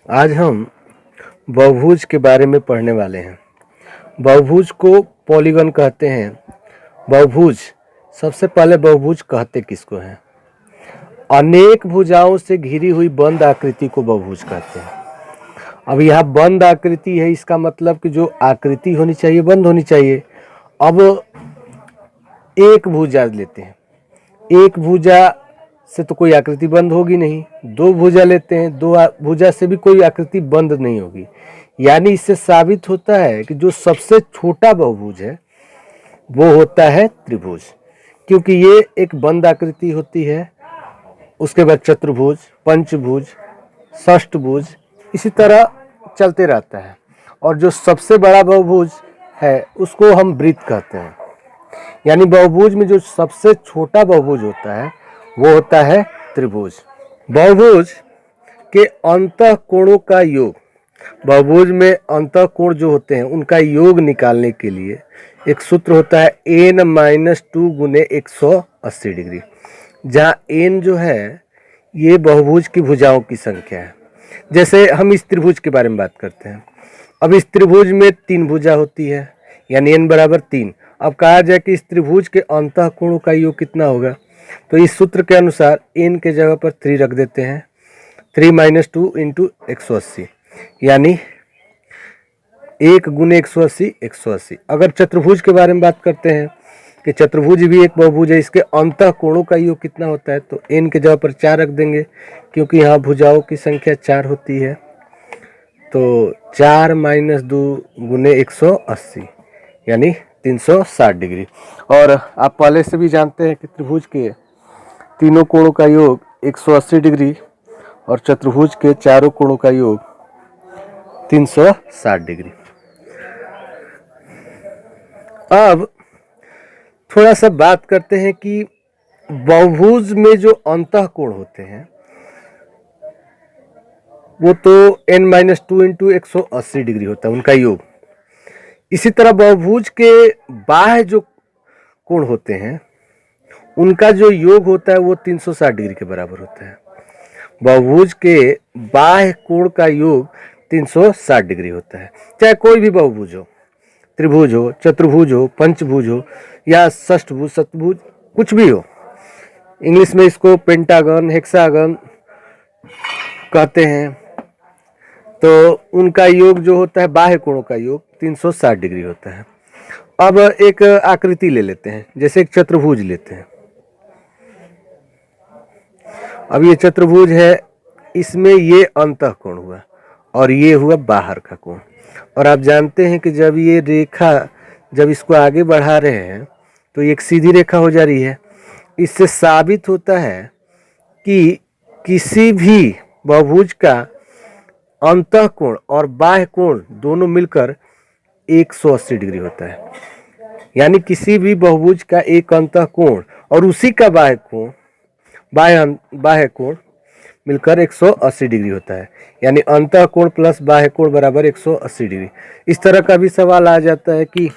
आज हम बहुभुज के बारे में पढ़ने वाले हैं। बहुभुज को पॉलीगन कहते हैं। बहुभुज, सबसे पहले बहुभुज कहते किसको हैं? अनेक भुजाओं से घिरी हुई बंद आकृति को बहुभुज कहते हैं। अब यह बंद आकृति है, इसका मतलब कि जो आकृति होनी चाहिए बंद होनी चाहिए। अब एक भुजा लेते हैं, एक भुजा से तो कोई आकृति बंद होगी नहीं। दो भुजा लेते हैं, दो भुजा से भी कोई आकृति बंद नहीं होगी। यानी इससे साबित होता है कि जो सबसे छोटा बहुभुज है वो होता है त्रिभुज, क्योंकि ये एक बंद आकृति होती है। उसके बाद चतुर्भुज, पंचभुज, षष्ठभुज, इसी तरह चलते रहता है। और जो सबसे बड़ा बहुभुज है उसको हम वृत्त कहते हैं। यानी बहुभुज में जो सबसे छोटा बहुभुज होता है वो होता है त्रिभुज। बहुभुज के अंतःकोणों का योग, बहुभुज में अंतःकोण जो होते हैं उनका योग निकालने के लिए एक सूत्र होता है n-2 गुने 180 डिग्री, जहाँ n जो है ये बहुभुज की भुजाओं की संख्या है। जैसे हम इस त्रिभुज के बारे में बात करते हैं। अब इस त्रिभुज में 3 भुजा होती है, यानी n बराबर 3। अब कहा जाए कि इस त्रिभुज के अंतःकोणों का योग कितना होगा, तो इस सूत्र के अनुसार n के जगह पर 3 रख देते हैं। 3 - 2 × 180, यानी 1 गुने 180 180। अगर चतुर्भुज के बारे में बात करते हैं कि चतुर्भुज भी एक बहुभुज है, इसके अंतःकोणों का योग कितना होता है, तो n के जगह पर 4 रख देंगे, क्योंकि यहाँ भुजाओं की संख्या 4 होती है। तो 4 - 2 गुने 180, यानी 360 डिग्री। और आप पहले से भी जानते हैं कि त्रिभुज के तीनों कोणों का योग 180 डिग्री और चतुर्भुज के चारों कोणों का योग 360 डिग्री। अब थोड़ा सा बात करते हैं कि बहुभुज में जो अंतःकोण होते हैं वो तो n-2 × 180 डिग्री होता है उनका योग। इसी तरह बहुभुज के बाह्य जो कोण होते हैं उनका जो योग होता है वो 360 डिग्री के बराबर होता है। बहुभुज के बाह्य कोण का योग 360 डिग्री होता है, चाहे कोई भी बहुभुज हो, त्रिभुज हो, चतुर्भुज हो, पंचभुज हो या षष्ठभुज, सतभुज, कुछ भी हो। इंग्लिश में इसको पेंटागन, हेक्सागन कहते हैं। तो उनका योग जो होता है, बाह्य कोणों का योग 360 डिग्री होता है। अब एक आकृति ले लेते हैं, जैसे एक चतुर्भुज लेते हैं। अब ये चतुर्भुज है, इसमें ये अंतःकोण हुआ और ये हुआ बाहर का कोण। और आप जानते हैं कि जब ये रेखा, जब इसको आगे बढ़ा रहे हैं तो एक सीधी रेखा हो जा रही है। इससे साबित होता है कि किसी भी बहुभुज का अंतःकोण और बाह्य कोण दोनों मिलकर 180 डिग्री होता है। यानी किसी भी बहुभुज का एक अंतःकोण और उसी का बाह्य कोण, बाह्य कोण मिलकर 180 डिग्री होता है। यानी अंतःकोण प्लस बाह्य कोण बराबर 180 डिग्री। इस तरह का भी सवाल आ जाता है कि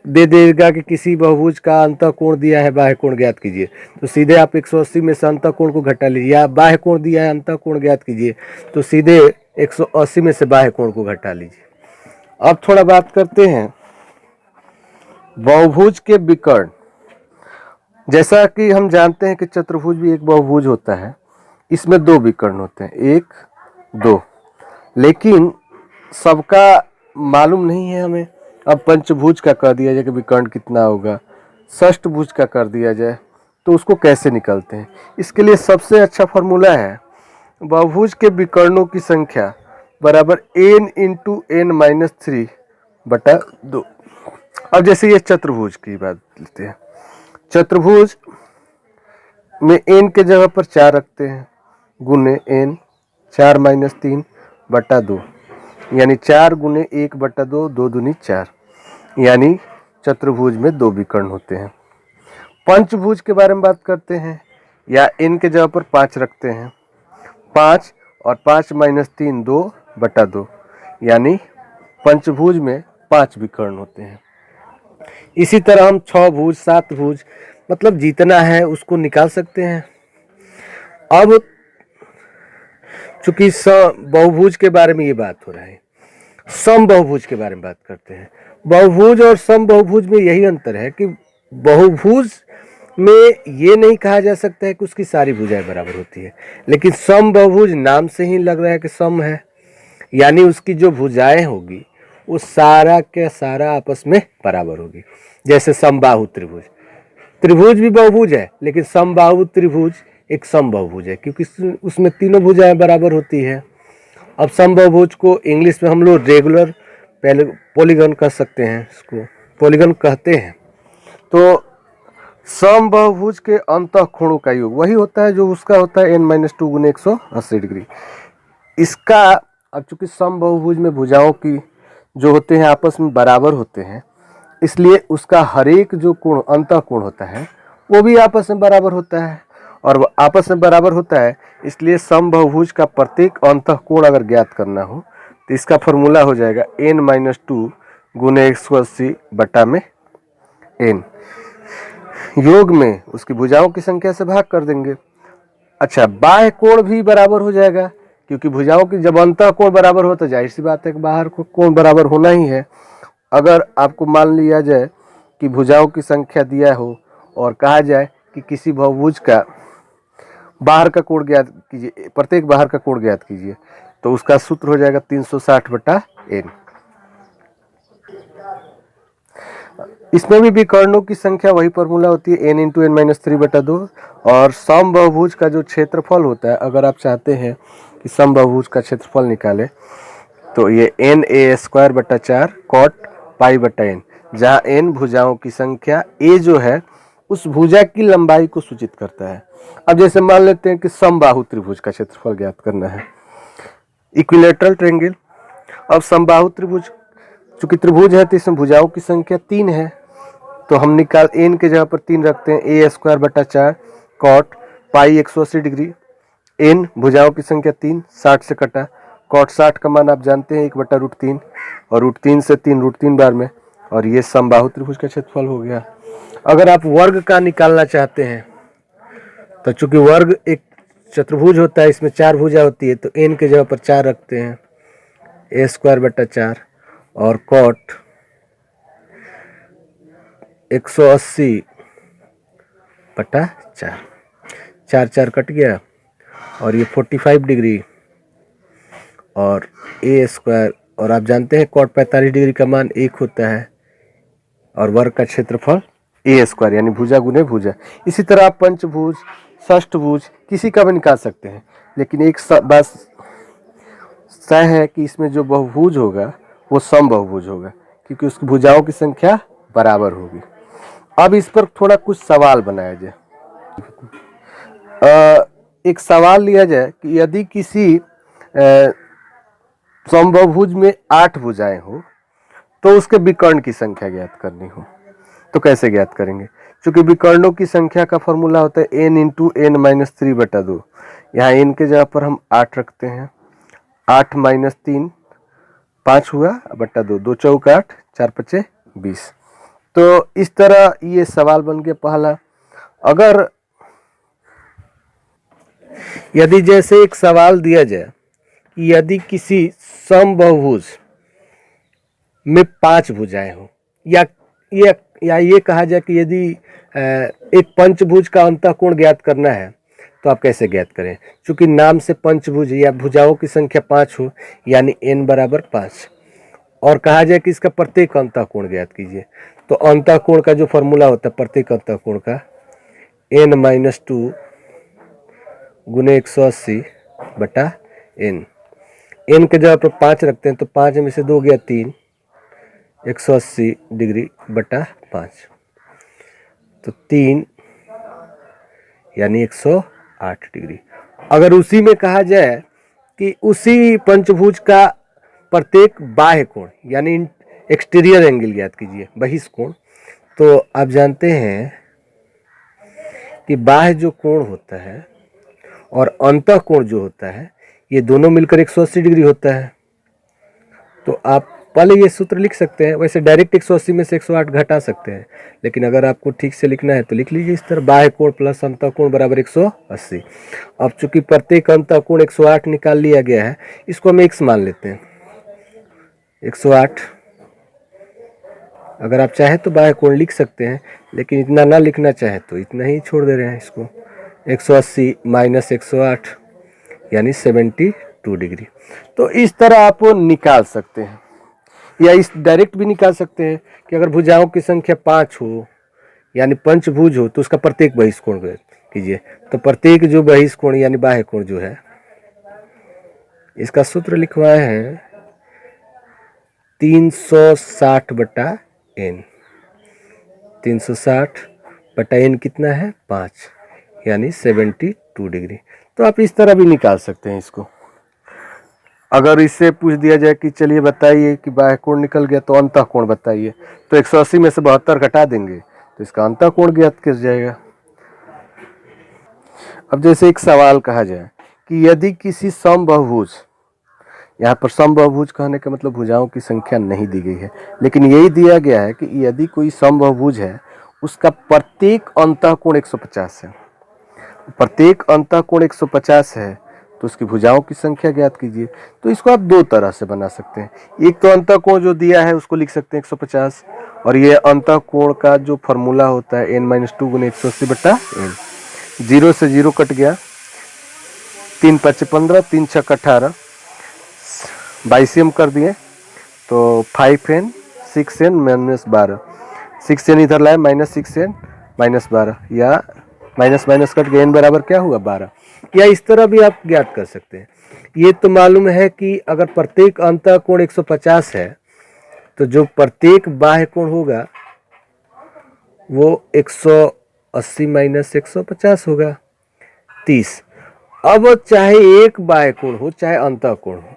दे देगा कि किसी बहुभुज का अंतःकोण दिया है, बाह्य कोण ज्ञात कीजिए, तो सीधे आप 180 में से अंतःकोण को घटा लीजिए। या बाह्य कोण दिया है, अंतःकोण ज्ञात कीजिए, तो सीधे 180 में से बाह्य कोण को घटा लीजिए। अब थोड़ा बात करते हैं बहुभुज के विकर्ण। जैसा कि हम जानते हैं कि चतुर्भुज भी एक बहुभुज होता है, इसमें 2 विकर्ण होते हैं, 1 2, लेकिन सबका मालूम नहीं है हमें। अब पंचभुज का कर दिया जाए कि विकर्ण कितना होगा, षष्ठभुज का कर दिया जाए तो उसको कैसे निकालते हैं? इसके लिए सबसे अच्छा फॉर्मूला है बहुभुज के विकर्णों की संख्या बराबर n × n - 3/2। अब जैसे ये चतुर्भुज की बात लेते हैं। चतुर्भुज में n के जगह पर 4 रखते हैं, गुने n 4 - 3/2, यानी 4 गुने 1/2, 2 दूनी 4। यानी चतुर्भुज में 2 विकर्ण होते हैं। पंचभुज के बारे में बात करते हैं, या n के जगह पर 5 रखते हैं, 5 और 5 - 3 2/2, यानी पंचभुज में 5 विकर्ण होते हैं। इसी तरह हम 6 भुज, 7 भुज, मतलब जितना है उसको निकाल सकते हैं। अब चूंकि बहुभुज के बारे में ये बात हो रहा है, सम बहुभुज के बारे में बात करते हैं। बहुभुज और सम बहुभुज में यही अंतर है कि बहुभुज में ये नहीं कहा जा सकता है कि उसकी सारी भुजाएं बराबर होती है, लेकिन सम बहुभुज नाम से ही लग रहा है कि सम है, यानी उसकी जो भुजाएं होगी वो सारा के सारा आपस में बराबर होगी। जैसे समबाहु त्रिभुज, त्रिभुज भी बहुभुज है लेकिन समबाहु त्रिभुज एक समबाहुभुज है क्योंकि उसमें तीनों भुजाएं बराबर होती है। अब समबाहुभुज को इंग्लिश में हम लोग रेगुलर पॉलीगन कह सकते हैं, इसको पॉलीगन कहते हैं। तो समबाहुभुज के अंतःकोणों का योग वही होता है जो उसका होता है n-2 गुने 180 डिग्री। इसका अब चूंकि समबाहुभुज में भुजाओं की जो होते हैं आपस में बराबर होते हैं, इसलिए उसका हर एक जो कोण अंतःकोण होता है वो भी आपस में बराबर होता है, और वो आपस में बराबर होता है इसलिए समबाहुभुज का प्रत्येक अंतःकोण अगर ज्ञात करना हो तो इसका फॉर्मूला हो जाएगा n-2 गुने 180 बटा में n, योग में उसकी भुजाओं की संख्या से भाग कर देंगे। अच्छा, बाह्य कोण भी बराबर हो जाएगा क्योंकि भुजाओं की जब अंतःकोण बराबर हो तो जाहिर सी बात है कि बाहर को कोण बराबर होना ही है। अगर आपको मान लिया जाए कि भुजाओं की संख्या दिया हो और कहा जाए कि किसी बहुभुज का बाहर का कोण ज्ञात कीजिए, प्रत्येक बाहर का कोण ज्ञात कीजिए, तो उसका सूत्र हो जाएगा 360 बटा n। इसमें भी विकर्णों की संख्या वही फॉर्मूला होती है n इंटू n-3 बटा 2। और समबाहुभुज का जो क्षेत्रफल होता है, अगर आप चाहते हैं कि समबाहुभुज का क्षेत्रफल निकालें तो ये n² बटा 4 कॉट पाई बटा n, जहाँ n भुजाओं की संख्या, a जो है उस भुजा की लंबाई को सूचित करता है। अब जैसे मान लेते हैं कि समबाहु त्रिभुज का क्षेत्रफल ज्ञात करना है, इक्विलेटरल ट्रायंगल। अब समबाहु त्रिभुज चूंकि त्रिभुज है तो इसमें भुजाओं की संख्या 3 है, तो हम निकाल n के जगह पर 3 रखते हैं, a² बटा 4 कॉट पाई 180 डिग्री। n भुजाओं की संख्या 3, 60 से कटा, कॉट 60 का मान आप जानते हैं 1 बटा √3, और √3 से 3 √3 बार में, और ये समबाहु त्रिभुज का क्षेत्रफल हो गया। अगर आप वर्ग का निकालना चाहते हैं तो चूंकि वर्ग एक चतुर्भुज होता है, इसमें 4 भुजा होती है, तो n के जगह पर 4 रखते हैं, a² बटा 4 और कॉट 180 बटा 4, 4 कट गया और ये 45 डिग्री और a², और आप जानते हैं कॉट 45 डिग्री का मान 1 होता है, और वर्ग का क्षेत्रफल a² यानी भुजा गुने भुजा। इसी तरह आप पंचभुज, षष्ठभुज किसी का भी निकाल सकते हैं, लेकिन एक बात तय है कि इसमें जो बहुभुज होगा वो समबाहुभुज होगा क्योंकि उसकी भुजाओं की संख्या बराबर होगी। अब इस पर थोड़ा कुछ सवाल बनाया जाए। एक सवाल लिया जाए कि यदि किसी समबाहुभुज में 8 भुजाएं हो तो उसके विकर्ण की संख्या ज्ञात करनी हो तो कैसे ज्ञात करेंगे? चूंकि विकर्णों की संख्या का फॉर्मूला होता है n इंटू n-3 बटा 2। यहाँ n के जगह पर हम 8 रखते हैं, 8 माइनस 3 5 हुआ बटा 2, 2 चौक 8, 4 पचे 20। तो इस तरह ये सवाल बन गया पहला। अगर यदि जैसे एक सवाल दिया जाए कि यदि किसी समबाहुभुज में 5 भुजाएं हो, या ये कहा जाए कि यदि एक पंचभुज का अंतःकोण ज्ञात करना है तो आप कैसे ज्ञात करें? चूंकि नाम से पंचभुज या भुजाओं की संख्या 5 हो यानी n बराबर 5, और कहा जाए कि इसका प्रत्येक अंतःकोण ज्ञात कीजिए, तो अंतःकोण का जो फॉर्मूला होता है प्रत्येक अंतःकोण का n-2 गुने 180 बटा n। n के जगह पर 5 रखते हैं तो 5 में से 2 गया 3, 180 डिग्री बटा 5, तो 3 यानी 108 डिग्री। अगर उसी में कहा जाए कि उसी पंचभुज का प्रत्येक बाह्य कोण यानी एक्सटीरियर एंगल ज्ञात कीजिए, बहिष्कोण, तो आप जानते हैं कि बाह्य जो कोण होता है और अंतःकोण जो होता है ये दोनों मिलकर 180 डिग्री होता है। तो आप पहले ये सूत्र लिख सकते हैं। वैसे डायरेक्ट 180 में से 108 घटा सकते हैं, लेकिन अगर आपको ठीक से लिखना है तो लिख लीजिए इस तरह, बाह्य कोण प्लस अंतःकोण बराबर 180। अब चूंकि प्रत्येक अंतःकोण 108 निकाल लिया गया है, इसको हम x मान लेते हैं 108। अगर आप चाहे तो बाह्य कोण लिख सकते हैं, लेकिन इतना ना लिखना चाहे तो इतना ही छोड़ दे रहे हैं इसको। 180 माइनस 108 यानी 72 डिग्री। तो इस तरह आप निकाल सकते हैं, या इस डायरेक्ट भी निकाल सकते हैं कि अगर भुजाओं की संख्या 5 हो यानी पंचभुज हो तो उसका प्रत्येक बहिष्कोण कीजिए। तो प्रत्येक जो बहिष्कोण यानी बाह्य कोण जो है, इसका सूत्र लिखवाए हैं 360/n। 360/n कितना है 5, यानी 72 डिग्री। तो आप इस तरह भी निकाल सकते हैं इसको। अगर इससे पूछ दिया जाए कि चलिए बताइए कि बाह्य कोण निकल गया तो अंतःकोण बताइए, तो 180 में से 72 घटा देंगे तो इसका अंतःकोण ज्ञात कर जाएगा। अब जैसे एक सवाल कहा जाए कि यदि किसी समबाहुभुज, यहाँ पर समबाहुभुज कहने का मतलब भुजाओं की संख्या नहीं दी गई है, लेकिन यही दिया गया है कि यदि कोई समबाहुभुज है उसका प्रत्येक अंतःकोण 150 है, प्रत्येक अंतःकोण 150 है तो उसकी भुजाओं की संख्या ज्ञात कीजिए। तो इसको आप दो तरह से बना सकते हैं। एक तो अंतःकोण जो दिया है उसको लिख सकते हैं 150, और ये अंतःकोण का जो फॉर्मूला होता है n-2 गुने 180/n। 0 से 0 कट गया, 3 × 5 = 15, 3 × 6 = 18, 22 कर दिए तो 5n 6n -12, 6n इधर लाए -6n -12, या माइनस माइनस कट गया, n बराबर क्या हुआ 12। या इस तरह भी आप ज्ञात कर सकते हैं। ये तो मालूम है कि अगर प्रत्येक अंतःकोण 150 है तो जो प्रत्येक बाह्य कोण होगा वो 180 - 150 होगा 30। अब चाहे एक बाह्य कोण हो चाहे अंतःकोण हो,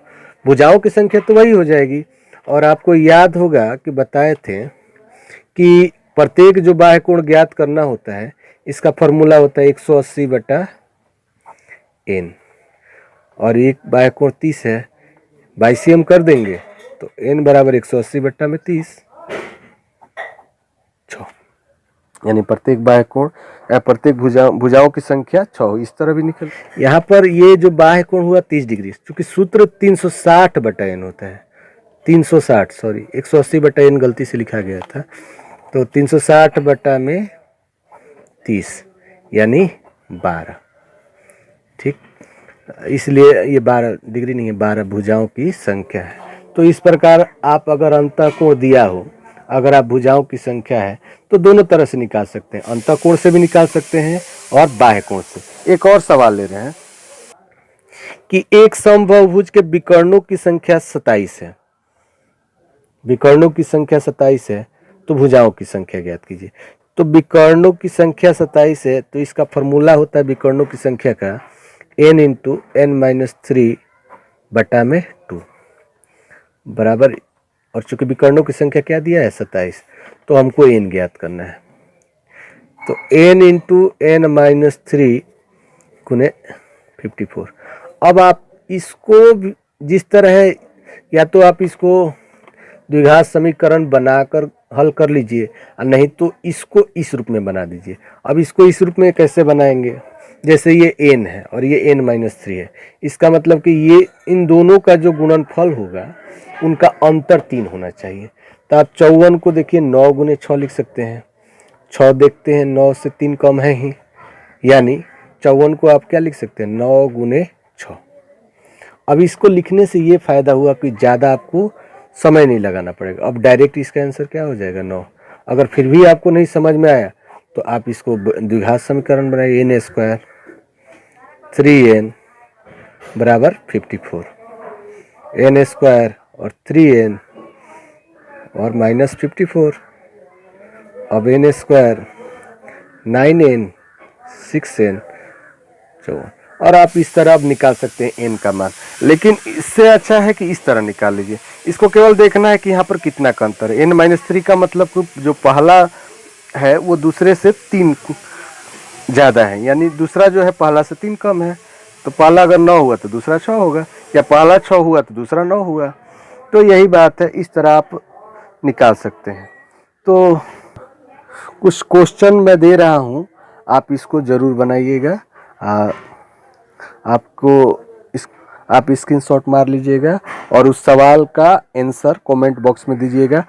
भुजाओं की संख्या तो वही हो जाएगी। और आपको याद होगा कि बताए थे कि प्रत्येक जो बाह्य कोण ज्ञात करना होता है इसका फॉर्मूला होता है 180/n, और एक बाह्य कोण 30 है, 22 हम कर देंगे तो n बराबर 180/30, यानी प्रत्येक बाह्य कोण या प्रत्येक भुजाओं की संख्या 6। इस तरह भी निकल। यहाँ पर ये जो बाह्य कोण हुआ 30 डिग्री, क्योंकि सूत्र 360/n होता है, 360 सॉरी 180/n गलती से लिखा गया था, तो 360/30 यानी 12। ठीक, इसलिए ये 12 डिग्री नहीं है, 12 भुजाओं की संख्या है। तो इस प्रकार आप अगर अंतःकोण दिया हो, अगर आप भुजाओं की संख्या है तो दोनों तरह से निकाल सकते हैं, अंतःकोण से भी निकाल सकते हैं और बाह्य कोण से। एक और सवाल ले रहे हैं कि एक समबाहुभुज के विकर्णों की संख्या 27 है, विकर्णों की संख्या 27 है तो भुजाओं की संख्या ज्ञात कीजिए। तो विकर्णों की संख्या 27 है तो इसका फॉर्मूला होता है विकर्णों की संख्या का n × n-3/2 बराबर, और चूंकि विकर्णों की संख्या क्या दिया है 27, तो हमको n ज्ञात करना है। तो n × n-3 गुने 54। अब आप इसको जिस तरह है, या तो आप इसको द्विघात समीकरण बनाकर हल कर लीजिए, और नहीं तो इसको इस रूप में बना दीजिए। अब इसको इस रूप में कैसे बनाएंगे, जैसे ये n है और ये n-3 है, इसका मतलब कि ये इन दोनों का जो गुणनफल होगा उनका अंतर 3 होना चाहिए। तो आप 54 को देखिए 9 गुने 6 लिख सकते हैं, 6 देखते हैं 9 से 3 कम है ही, यानी 54 को आप क्या लिख सकते हैं 9 गुने 6। अब इसको लिखने से ये फायदा हुआ कि ज़्यादा आपको समय नहीं लगाना पड़ेगा। अब डायरेक्ट इसका आंसर क्या हो जाएगा 9। अगर फिर भी आपको नहीं समझ में आया तो आप इसको द्विघात समीकरण बनाइए, n² 3n बराबर 54, n² और 3n और -54। अब n² 9n 6n 54, और आप इस तरह अब निकाल सकते हैं n का मान। लेकिन इससे अच्छा है कि इस तरह निकाल लीजिए। इसको केवल देखना है कि यहाँ पर कितना का अंतर है। n-3 का मतलब जो पहला है वो दूसरे से 3 ज़्यादा है, यानी दूसरा जो है पहला से 3 कम है। तो पहला अगर 9 हुआ तो दूसरा 6 होगा, या पहला 6 हुआ तो दूसरा 9 हुआ। तो यही बात है, इस तरह आप निकाल सकते हैं। तो कुछ क्वेश्चन मैं दे रहा हूँ, आप इसको ज़रूर बनाइएगा। आपको इस आप स्क्रीनशॉट मार लीजिएगा और उस सवाल का आंसर कमेंट बॉक्स में दीजिएगा।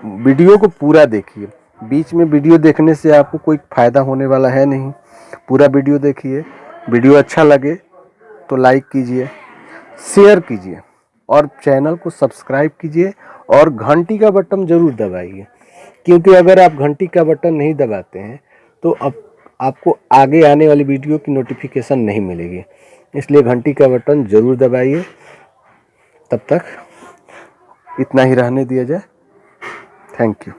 वीडियो को पूरा देखिए, बीच में वीडियो देखने से आपको कोई फ़ायदा होने वाला है नहीं। पूरा वीडियो देखिए। वीडियो अच्छा लगे तो लाइक कीजिए, शेयर कीजिए और चैनल को सब्सक्राइब कीजिए और घंटी का बटन ज़रूर दबाइए, क्योंकि अगर आप घंटी का बटन नहीं दबाते हैं तो अब आपको आगे आने वाली वीडियो की नोटिफिकेशन नहीं मिलेगी। इसलिए घंटी का बटन ज़रूर दबाइए। तब तक इतना ही रहने दिया जाए। Thank you.